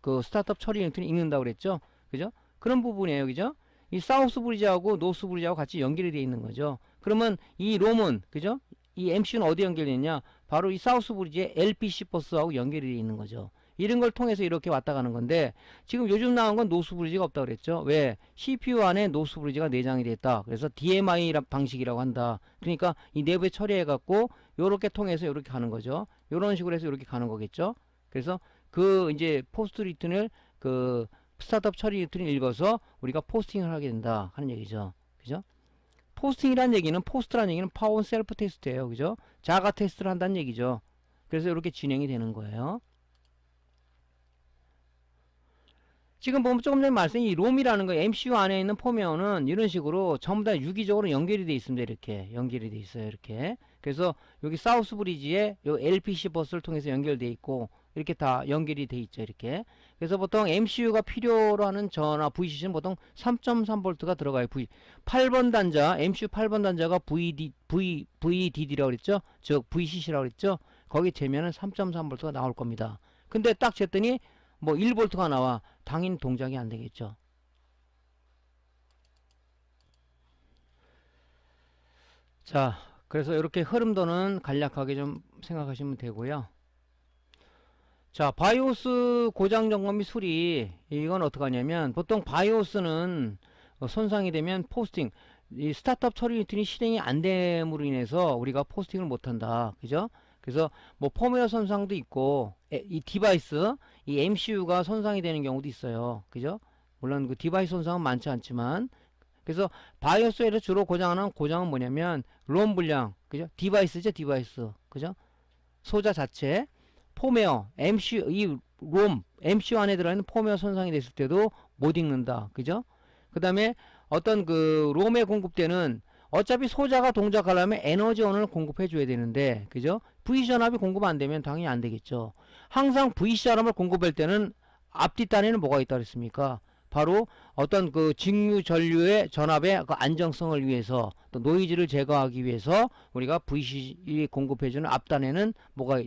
그 스타트업 처리 유니트를 읽는다고 그랬죠? 그죠? 그런 부분이에요. 그죠? 이 사우스 브리지하고 노스 브리지하고 같이 연결이 되어 있는 거죠. 그러면 이 롬은 그죠? 이 MCU는 어디 연결되어 있냐? 바로 이 사우스 브리지의 LPC 버스하고 연결이 되어 있는 거죠. 이런 걸 통해서 이렇게 왔다 가는 건데 지금 요즘 나온 건 노스 브리지가 없다 그랬죠. 왜? CPU 안에 노스 브리지가 내장이 됐다. 그래서 DMI 방식이라고 한다. 그러니까 이 내부에 처리해 갖고 요렇게 통해서 요렇게 가는 거죠. 요런 식으로 해서 요렇게 가는 거겠죠. 그래서 그 이제 포스트 리튼을 그 스타트업 처리 리튼을 읽어서 우리가 포스팅을 하게 된다 하는 얘기죠. 그죠? 포스팅이란 얘기는 포스트란 얘기는 파워 셀프 테스트예요. 그죠? 자가 테스트를 한다는 얘기죠. 그래서 이렇게 진행이 되는 거예요. 지금 보면 조금 전에 말씀드린 이 롬이라는 거 MCU 안에 있는 펌웨어는 이런 식으로 전부 다 유기적으로 연결이 돼 있습니다. 이렇게 연결이 돼 있어요. 이렇게. 그래서 여기 사우스 브리지에 요 LPC 버스를 통해서 연결돼 있고 이렇게 다 연결이 돼 있죠. 이렇게. 그래서 보통 MCU가 필요로 하는 전화 VCC는 보통 3.3V가 들어가요. 8번 단자, MCU 8번 단자가 VDD라고 그랬죠. 즉 VCC라고 그랬죠. 거기 재면은 3.3V가 나올 겁니다. 근데 딱 쟀더니 뭐 1V가 나와. 당연히 동작이 안 되겠죠. 자, 그래서 이렇게 흐름도는 간략하게 좀 생각하시면 되고요. 자, 바이오스 고장 점검 및 수리. 이건 어떻게 하냐면 보통 바이오스는 손상이 되면 포스팅, 이 스타트업 처리 루틴이 실행이 안 됨으로 인해서 우리가 포스팅을 못 한다. 그죠? 그래서 뭐 펌웨어 손상도 있고 이 디바이스 이 MCU가 손상이 되는 경우도 있어요. 그죠? 물론 그 디바이스 손상은 많지 않지만 그래서 바이오스에서 주로 고장하는 고장은 뭐냐면 롬 불량, 그죠? 디바이스죠, 디바이스. 그죠? 소자 자체, 펌웨어, MCU 이 롬, MCU 안에 들어있는 펌웨어 손상이 됐을 때도 못 읽는다. 그죠? 그다음에 어떤 그 롬에 공급되는 어차피 소자가 동작하려면 에너지원을 공급해 줘야 되는데 그죠? VC전압이 공급 안 되면 당연히 안 되겠죠. 항상 VC전압을 공급할 때는 앞뒤 단에는 뭐가 있다 그랬습니까? 바로 어떤 그 직류 전류의 전압의 그 안정성을 위해서 또 노이즈를 제거하기 위해서 우리가 VC 공급해 주는 앞단에는 뭐가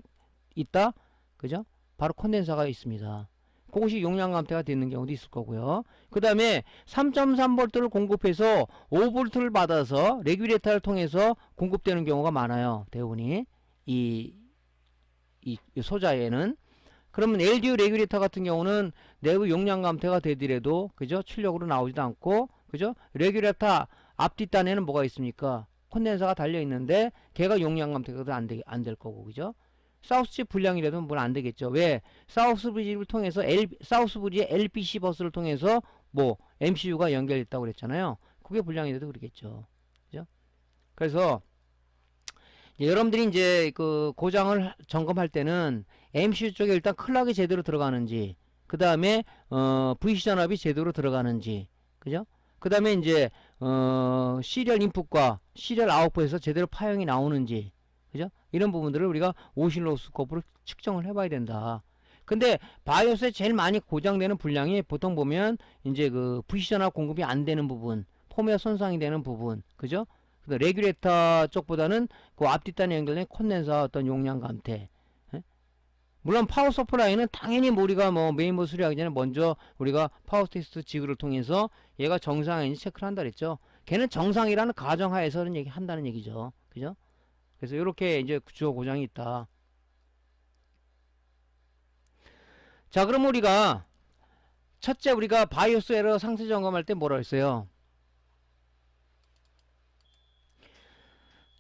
있다? 그죠? 바로 콘덴서가 있습니다. 그것이 용량 감퇴가 되는 경우도 있을 거고요. 그 다음에 3.3V를 공급해서 5V를 받아서 레귤레이터를 통해서 공급되는 경우가 많아요. 대부분이 이 소자에는. 그러면 LDO 레귤레이터 같은 경우는 내부 용량 감퇴가 되더라도 그죠? 출력으로 나오지도 않고 그죠? 레귤레이터 앞뒷단에는 뭐가 있습니까? 콘덴서가 달려 있는데 걔가 용량 감퇴가 안 될 거고 그죠? 사우스지 불량이라도 뭘 안 되겠죠. 왜? 사우스 브리지를 통해서 사우스 브리지의 LBC 버스를 통해서 뭐 MCU가 연결됐다고 그랬잖아요. 그게 불량이라도 그러겠죠. 그죠? 그래서 여러분들이 이제 그 고장을 점검할 때는 MCU 쪽에 일단 클락이 제대로 들어가는지, 그 다음에 VC 전압이 제대로 들어가는지, 그죠? 그 다음에 이제 시리얼 인풋과 시리얼 아웃풋에서 제대로 파형이 나오는지, 그죠? 이런 부분들을 우리가 오실로스코프로 측정을 해봐야 된다. 근데 바이오스에 제일 많이 고장되는 불량이 보통 보면 이제 그 VC 전압 공급이 안 되는 부분, 폼웨어 손상이 되는 부분, 그죠? 레귤레이터 쪽보다는 그 앞뒷단에 연결된 콘덴서 어떤 용량 감퇴. 예? 물론 파워 서플라이는 당연히 우리가 뭐 메인보드 수리하기 전에 먼저 우리가 파워 테스트 지그를 통해서 얘가 정상인지 체크를 한다 그랬죠. 걔는 정상이라는 가정하에서는 한다는 얘기죠. 그죠? 그래서 이렇게 이제 주요 고장이 있다. 자, 그럼 우리가 첫째 우리가 바이오스 에러 상세 점검할 때 뭐라 했어요?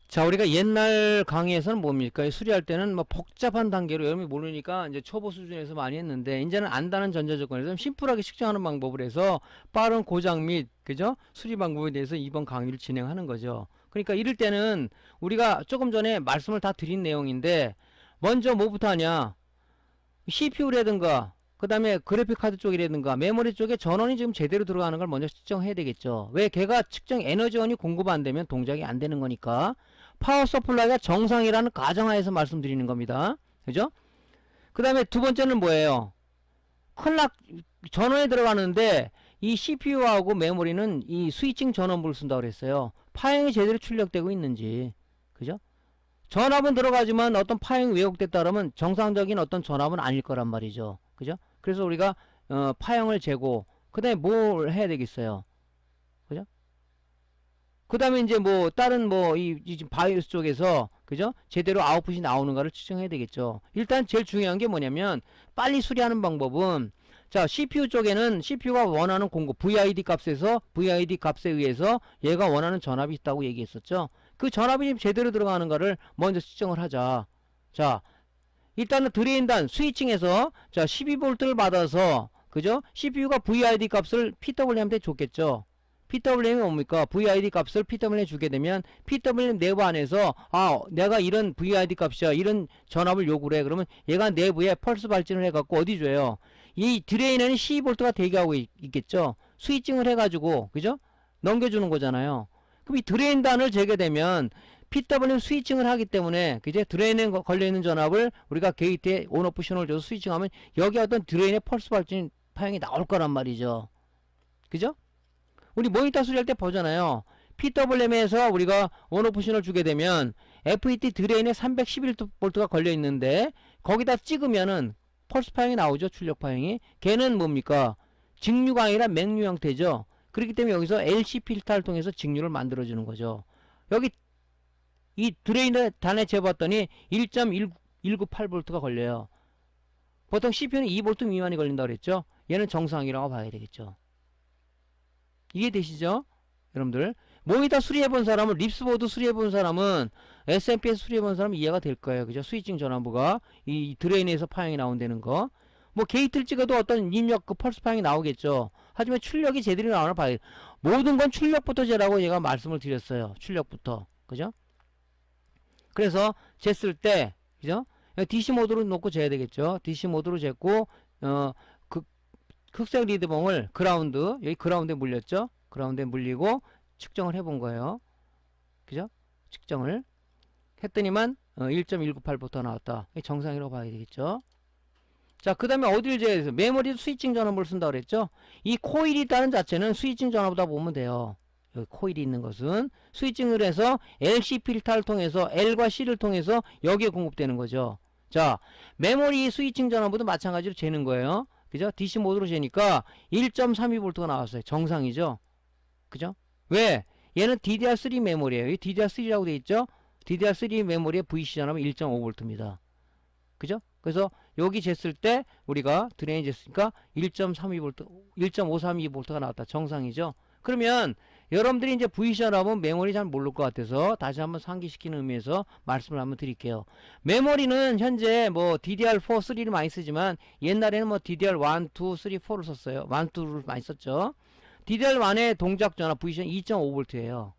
자, 우리가 옛날 강의에서는 뭡니까? 수리할 때는 뭐 복잡한 단계로 여러분이 모르니까 이제 초보 수준에서 많이 했는데, 이제는 안다는 전제조건에서 심플하게 측정하는 방법을 해서 빠른 고장 및, 그죠? 수리 방법에 대해서 이번 강의를 진행하는 거죠. 그러니까 이럴 때는 우리가 조금 전에 말씀을 다 드린 내용인데, 먼저 뭐부터 하냐? CPU라든가, 그 다음에 그래픽 카드 쪽이라든가 메모리 쪽에 전원이 지금 제대로 들어가는 걸 먼저 측정해야 되겠죠. 왜? 걔가 측정 에너지원이 공급 안 되면 동작이 안 되는 거니까. 파워 서플라이가 정상이라는 가정하에서 말씀드리는 겁니다. 그죠? 그 다음에 두 번째는 뭐예요? 클락 전원에 들어가는데 이 CPU하고 메모리는 이 스위칭 전원부를 쓴다고 그랬어요. 파형이 제대로 출력되고 있는지. 그죠? 전압은 들어가지만 어떤 파형이 왜곡됐다 그러면 정상적인 어떤 전압은 아닐 거란 말이죠. 그죠? 그래서 우리가 파형을 재고 그 다음에 뭘 해야 되겠어요? 그죠? 그 다음에 이제 뭐 다른 뭐 이 바이오스 쪽에서 그죠? 제대로 아웃풋이 나오는가를 측정해야 되겠죠. 일단 제일 중요한 게 뭐냐면 빨리 수리하는 방법은 자, CPU 쪽에는 CPU가 원하는 공급 VID 값에서 VID 값에 의해서 얘가 원하는 전압이 있다고 얘기했었죠. 그 전압이 제대로 들어가는가를 먼저 측정을 하자. 자, 일단은 드레인단 스위칭에서 자 12V를 받아서 그죠? CPU가 VID 값을 PWM한테 줬겠죠. PWM이 뭡니까? VID 값을 PWM에 주게 되면 PWM 내부 안에서 내가 이런 VID 값이야 이런 전압을 요구를 해. 그러면 얘가 내부에 펄스 발진을 해갖고 어디 줘요? 이 드레인에는 12V가 대기하고 있겠죠. 스위칭을 해가지고 그죠? 넘겨주는 거잖아요. 그럼 이 드레인단을 재게 되면 PWM 스위칭을 하기 때문에 그제 드레인에 걸려있는 전압을 우리가 게이트에 온오프 신호를 줘서 스위칭하면 여기 어떤 드레인의 펄스 발진 파형이 나올 거란 말이죠. 그죠? 우리 모니터 수리할 때 보잖아요. PWM에서 우리가 온오프 신호를 주게 되면 FET 드레인에 311V가 걸려있는데 거기다 찍으면은 펄스 파형이 나오죠. 출력 파형이. 걔는 뭡니까? 직류가 아니라 맥류 형태죠. 그렇기 때문에 여기서 LC 필터를 통해서 직류를 만들어주는 거죠. 여기 이 드레인을 단에 재봤더니 1.198V가 걸려요. 보통 CPU는 2V 미만이 걸린다고 그랬죠. 얘는 정상이라고 봐야 되겠죠. 이해되시죠? 여러분들 모니터 수리해본 사람은 립스보드 수리해본 사람은 SMPS 수리해본 사람은 이해가 될 거예요. 그죠? 스위칭 전압부가 이 드레인에서 파형이 나온다는 거. 뭐 게이트를 찍어도 어떤 입력 그 펄스 파형이 나오겠죠. 하지만 출력이 제대로 나오나 봐요. 모든 건 출력부터 재라고 제가 말씀을 드렸어요. 출력부터. 그죠? 그래서 쟀을 때 그죠? DC 모드로 놓고 재야 되겠죠. DC 모드로 쟀고 흑색 리드봉을 그라운드 여기 그라운드에 물렸죠. 그라운드에 물리고 측정을 해본 거예요. 그죠? 측정을 했더니만 1.198부터 나왔다. 정상이라고 봐야 되겠죠. 자, 그 다음에 어디를 재야 돼서 메모리 스위칭 전압을 쓴다고 그랬죠. 이 코일이 있다는 자체는 스위칭 전압보다 보면 돼요. 여기 코일이 있는 것은 스위칭을 해서 LC 필터를 통해서 L과 C를 통해서 여기에 공급되는 거죠. 자, 메모리 스위칭 전압부도 마찬가지로 재는 거예요. 그죠? DC 모드로 재니까 1.32V가 나왔어요. 정상이죠? 그죠? 왜? 얘는 DDR3 메모리예요. 이 DDR3라고 돼 있죠? DDR3 메모리의 VC 전압은 1.5V입니다. 그죠? 그래서 여기 쟀을 때 우리가 드레인 쟀으니까 1.32V, 1.532V가 나왔다. 정상이죠? 그러면 여러분들이 이제 VC 전압은 메모리 잘 모를 것 같아서 다시 한번 상기시키는 의미에서 말씀을 한번 드릴게요. 메모리는 현재 뭐 DDR4, 3를 많이 쓰지만 옛날에는 뭐 DDR1, 2, 3, 4를 썼어요. 1, 2를 많이 썼죠. DDR1의 동작 전압 VC 전압 2.5V예요.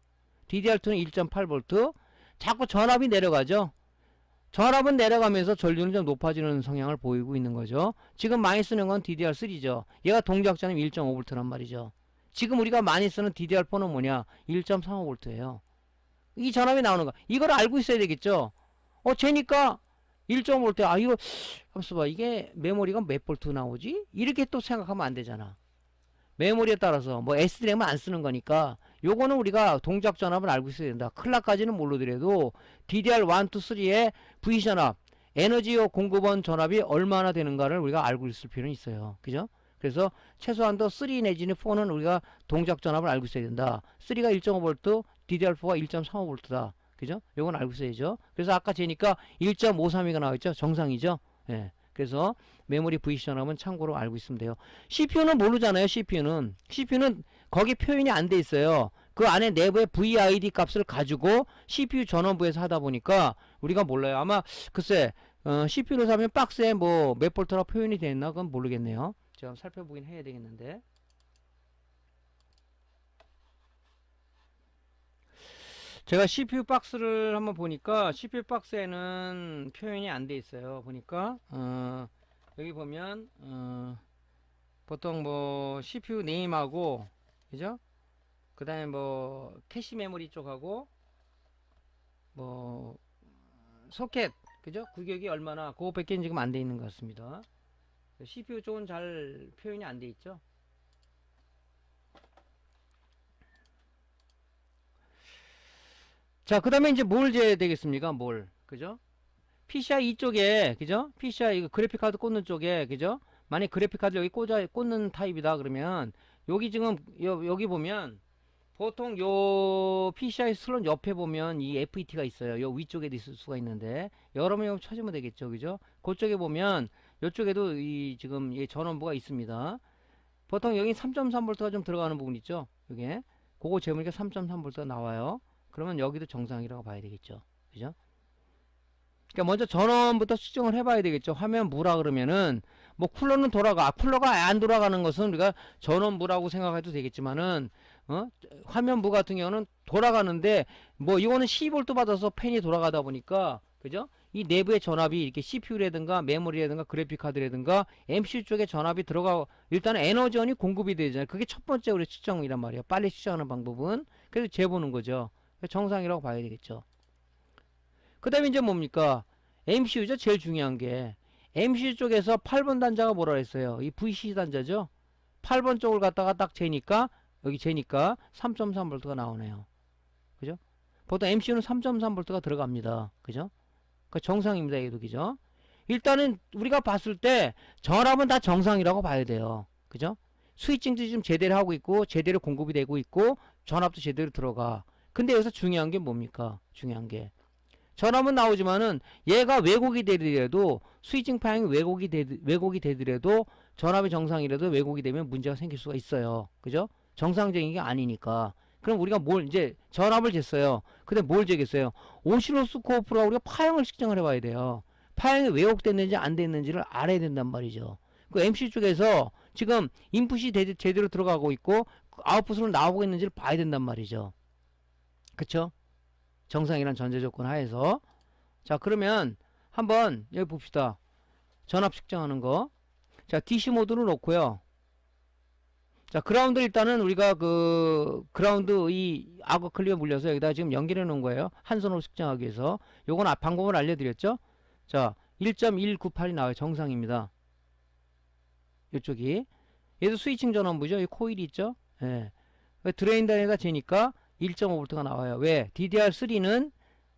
DDR2는 1.8V. 자꾸 전압이 내려가죠. 전압은 내려가면서 전류는 좀 높아지는 성향을 보이고 있는 거죠. 지금 많이 쓰는 건 DDR3죠. 얘가 동작 전압 1.5V란 말이죠. 지금 우리가 많이 쓰는 DDR4는 뭐냐? 1.35V예요. 이 전압이 나오는 거. 이걸 알고 있어야 되겠죠. 쟤니까 1.5V. 아, 이거 잠깐만 봐. 이게 메모리가 몇 볼트 나오지? 이렇게 또 생각하면 안 되잖아. 메모리에 따라서 뭐 SD램은 안 쓰는 거니까 요거는 우리가 동작 전압을 알고 있어야 된다. 클락까지는 모르더라도 DDR1, 2, 3의 V 전압, 에너지 공급원 전압이 얼마나 되는가를 우리가 알고 있을 필요는 있어요. 그죠? 그래서 최소한도 3 내지는 4는 우리가 동작 전압을 알고 있어야 된다. 3가 1.5V, DDR4가 1.35V다. 그죠? 요건 알고 있어야죠. 그래서 아까 재니까 1.532가 나와있죠? 정상이죠? 예. 그래서 메모리 VC 전압은 참고로 알고 있으면 돼요. CPU는 모르잖아요. CPU는 거기 표현이 안 돼 있어요. 그 안에 내부의 VID 값을 가지고 CPU 전원부에서 하다 보니까 우리가 몰라요. 아마 글쎄 CPU를 사면 박스에 뭐 몇 볼트라 표현이 되어 있나 그건 모르겠네요. 제가 살펴보긴 해야 되겠는데. 제가 CPU 박스를 한번 보니까 CPU 박스에는 표현이 안 돼 있어요. 보니까 여기 보면 보통 뭐 CPU 네임하고 그죠? 그 다음에 뭐 캐시 메모리 쪽하고 뭐 소켓 그죠? 구격이 얼마나 그거밖에 지금 안 돼 있는 것 같습니다. CPU 쪽은 잘 표현이 안 돼 있죠. 자, 그 다음에 이제 뭘 재야 되겠습니까? 뭘. 그죠? PCI 이쪽에, 그죠? PCI 이거 그래픽카드 꽂는 쪽에, 그죠? 만약 그래픽카드 여기 꽂는 타입이다, 그러면, 여기 지금, 여기 보면, 보통 요 PCI 슬롯 옆에 보면 이 FET가 있어요. 요 위쪽에도 있을 수가 있는데, 여러분이 좀 찾으면 되겠죠, 그죠? 그쪽에 보면, 요쪽에도 이 지금 이 전원부가 있습니다. 보통 여기 3.3V가 좀 들어가는 부분 있죠? 요게. 그거 재보니까 3.3V가 나와요. 그러면 여기도 정상이라고 봐야 되겠죠. 그죠? 그러니까 먼저 전원부터 측정을 해봐야 되겠죠. 화면 무라 그러면은 뭐 쿨러는 쿨러가 안 돌아가는 것은 우리가 전원부라고 생각해도 되겠지만은 화면부 같은 경우는 돌아가는데 뭐 이거는 12V 받아서 팬이 돌아가다 보니까 그죠? 이 내부의 전압이 이렇게 CPU라든가 메모리라든가 그래픽카드라든가 MCU 쪽에 전압이 들어가고 일단은 에너지원이 공급이 되잖아요. 그게 첫 번째 우리 측정이란 말이에요. 빨리 측정하는 방법은. 그래서 재보는 거죠. 정상이라고 봐야 되겠죠. 그 다음에 이제 뭡니까? MCU죠. 제일 중요한 게. MCU 쪽에서 8번 단자가 뭐라 했어요? 이 VC 단자죠. 8번 쪽을 갖다가 딱 재니까, 여기 재니까 3.3V가 나오네요. 그죠? 보통 MCU는 3.3V가 들어갑니다. 그죠? 그 정상입니다. 얘도 그죠? 일단은 우리가 봤을 때 전압은 다 정상이라고 봐야 돼요. 그죠? 스위칭도 지금 제대로 하고 있고, 제대로 공급이 되고 있고, 전압도 제대로 들어가. 근데 여기서 중요한 게 뭡니까? 중요한 게. 전압은 나오지만은 얘가 왜곡이 되더라도 스위칭 파형이 왜곡이 되더라도 전압이 정상이라도 왜곡이 되면 문제가 생길 수가 있어요. 그죠? 정상적인 게 아니니까. 그럼 우리가 뭘 이제 전압을 쟀어요. 근데 뭘 재겠어요? 오실로스코프로 우리가 파형을 측정을 해봐야 돼요. 파형이 왜곡됐는지 안 됐는지를 알아야 된단 말이죠. 그 MC 쪽에서 지금 인풋이 제대로 들어가고 있고 아웃풋으로 나오고 있는지를 봐야 된단 말이죠. 그쵸? 정상이란 전제 조건 하에서. 자, 그러면 한번 여기 봅시다. 전압 측정하는 거. 자, DC 모드로 놓고요. 자, 그라운드 일단은 우리가 그라운드 이 악어 클리어 물려서 여기다 지금 연결해 놓은 거예요. 한 손으로 측정하기 위해서. 요건 방법을 알려드렸죠? 자, 1.198이 나와요. 정상입니다. 이쪽이. 얘도 스위칭 전원부죠. 이 코일이 있죠? 예. 드레인 단에다 재니까 1.5V가 나와요. 왜? DDR3는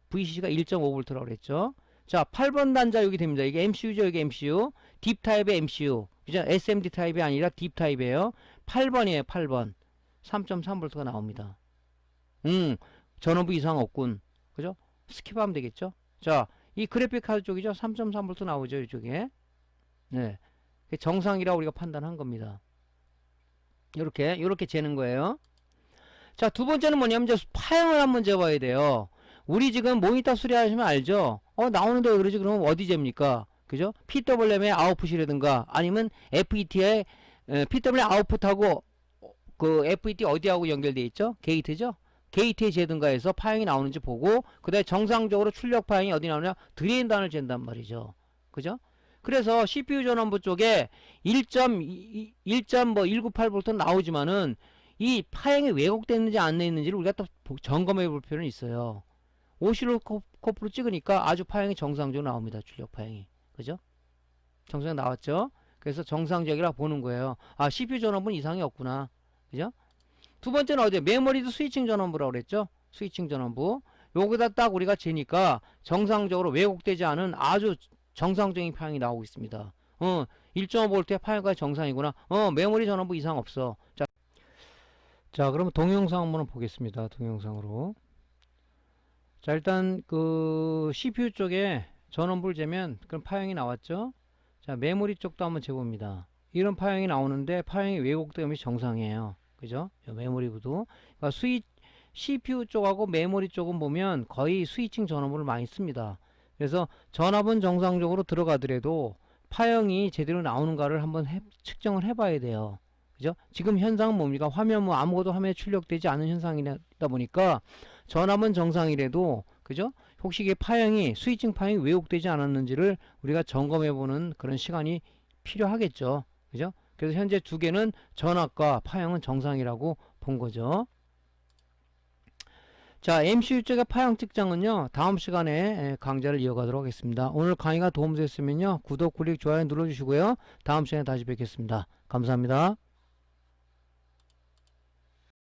VCC가 1.5V라고 그랬죠. 자, 8번 단자 여기 됩니다. 이게 MCU죠. 여기 MCU. 딥 타입의 MCU. 그죠? SMD 타입이 아니라 딥 타입이에요. 8번이에요. 8번. 3.3V가 나옵니다. 전원부 이상 없군. 그죠? 스킵하면 되겠죠? 자, 이 그래픽 카드 쪽이죠? 3.3V 나오죠, 이쪽에. 네. 정상이라고 우리가 판단한 겁니다. 요렇게 재는 거예요. 자, 두 번째는 뭐냐면 이제 파형을 한번 재봐야 돼요. 우리 지금 모니터 수리하시면 알죠? 나오는데 왜 그러지? 그러면 어디 잽니까? 그죠? PWM의 아웃풋이라든가 아니면 FET의 PWM 아웃풋하고 그 FET 어디하고 연결되어 있죠? 게이트죠? 게이트에 재든가 해서 파형이 나오는지 보고 그 다음에 정상적으로 출력 파형이 어디 나오냐? 드레인 단을 잰단 말이죠. 그죠? 그래서 CPU 전원부 쪽에 1.198V 나오지만은 이 파형이 왜곡됐는지 안 됐는지를 우리가 또 점검해 볼 필요는 있어요. 오실로스코프로 찍으니까 아주 파형이 정상적으로 나옵니다. 출력 파형이. 그죠? 정상 나왔죠? 그래서 정상적이라 보는 거예요. 아, CPU 전원부는 이상이 없구나. 그죠? 두 번째는 어디에? 메모리도 스위칭 전원부라고 그랬죠? 스위칭 전원부. 여기다 딱 우리가 재니까 정상적으로 왜곡되지 않은 아주 정상적인 파형이 나오고 있습니다. 1.5V의 파형까지 정상이구나. 메모리 전원부 이상 없어. 자, 그럼 동영상 한번 보겠습니다. 동영상으로. 자, 일단 그 CPU 쪽에 전원부를 재면 그럼 파형이 나왔죠? 자, 메모리 쪽도 한번 재봅니다. 이런 파형이 나오는데 파형이 왜곡됨이 정상이에요. 그죠? 메모리부도. 그러니까 CPU 쪽하고 메모리 쪽은 보면 거의 스위칭 전원부를 많이 씁니다. 그래서 전압은 정상적으로 들어가더라도 파형이 제대로 나오는가를 한번 측정을 해봐야 돼요. 그죠? 지금 현상은 뭡니까? 아무것도 화면에 출력되지 않은 현상이다 보니까 전압은 정상이라도, 그죠? 혹시 이게 파형이, 스위칭 파형이 왜곡되지 않았는지를 우리가 점검해보는 그런 시간이 필요하겠죠. 그죠? 그래서 현재 두 개는 전압과 파형은 정상이라고 본 거죠. 자, MCU 쪽의 파형 측정은요, 다음 시간에 강좌를 이어가도록 하겠습니다. 오늘 강의가 도움되셨으면요, 구독, 클릭, 좋아요 눌러주시고요. 다음 시간에 다시 뵙겠습니다. 감사합니다.